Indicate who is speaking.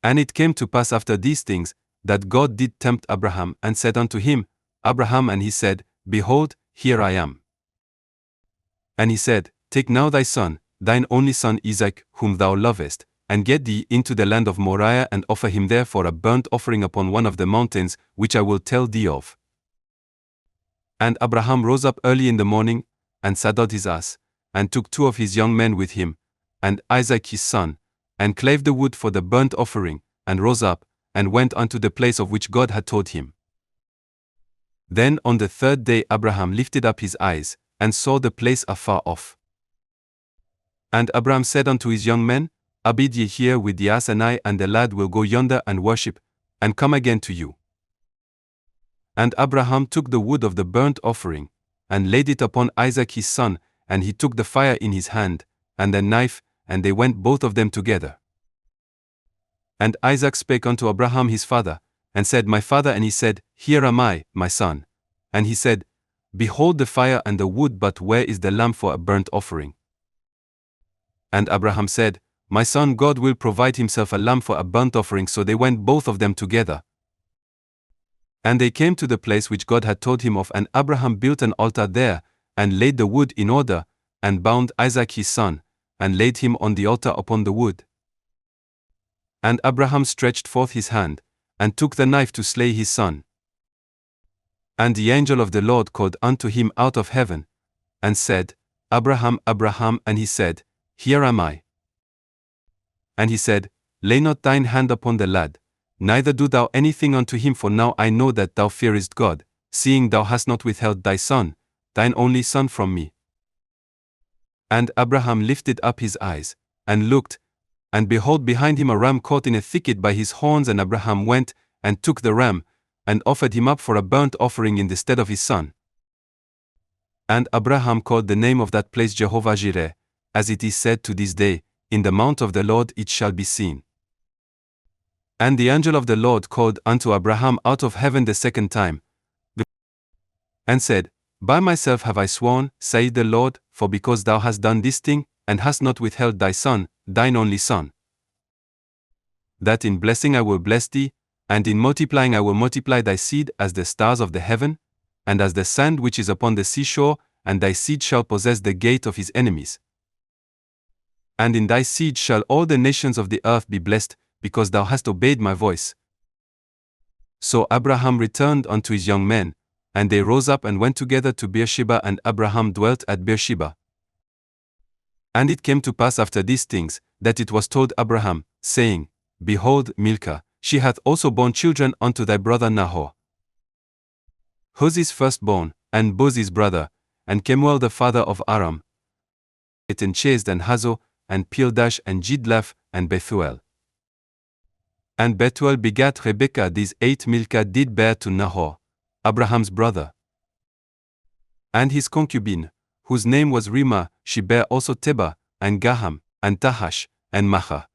Speaker 1: And it came to pass after these things, that God did tempt Abraham, and said unto him, Abraham, and he said, Behold, here I am. And he said, Take now thy son, thine only son Isaac, whom thou lovest, and get thee into the land of Moriah, and offer him there for a burnt offering upon one of the mountains, which I will tell thee of. And Abraham rose up early in the morning, and saddled his ass, and took 2 of his young men with him, and Isaac his son, and clave the wood for the burnt offering, and rose up, and went unto the place of which God had told him. Then on the 3rd day Abraham lifted up his eyes, and saw the place afar off. And Abraham said unto his young men, Abide ye here with the ass, and I and the lad will go yonder and worship, and come again to you. And Abraham took the wood of the burnt offering, and laid it upon Isaac his son, and he took the fire in his hand, and the knife, and they went both of them together. And Isaac spake unto Abraham his father, and said, My father. And he said, Here am I, my son. And he said, Behold the fire and the wood, but where is the lamb for a burnt offering? And Abraham said, My son, God will provide himself a lamb for a burnt offering. So they went both of them together. And they came to the place which God had told him of, and Abraham built an altar there, and laid the wood in order, and bound Isaac his son, and laid him on the altar upon the wood. And Abraham stretched forth his hand, and took the knife to slay his son. And the angel of the Lord called unto him out of heaven, and said, Abraham, Abraham. And he said, Here am I. And he said, Lay not thine hand upon the lad, neither do thou anything unto him, for now I know that thou fearest God, seeing thou hast not withheld thy son, thine only son, from me. And Abraham lifted up his eyes, and looked, and behold, behind him a ram caught in a thicket by his horns. And Abraham went, and took the ram, and offered him up for a burnt offering in the stead of his son. And Abraham called the name of that place Jehovah-Jireh, as it is said to this day, In the mount of the Lord it shall be seen. And the angel of the Lord called unto Abraham out of heaven the 2nd time, and said, By myself have I sworn, saith the Lord, for because thou hast done this thing, and hast not withheld thy son, thine only son, that in blessing I will bless thee, and in multiplying I will multiply thy seed as the stars of the heaven, and as the sand which is upon the seashore, and thy seed shall possess the gate of his enemies. And in thy seed shall all the nations of the earth be blessed, because thou hast obeyed my voice. So Abraham returned unto his young men, and they rose up and went together to Beersheba, and Abraham dwelt at Beersheba. And it came to pass after these things, that it was told Abraham, saying, Behold, Milcah, she hath also borne children unto thy brother Nahor. Huz is firstborn, and Buz his brother, and Kemuel the father of Aram, and Chazed, and Hazo, and Pildash, and Jidlaph, and Bethuel. And Bethuel begat Rebekah. These 8 Milcah did bear to Nahor, Abraham's brother. And his concubine, whose name was Rimah, she bare also Teba, and Gaham, and Tahash, and Maachah.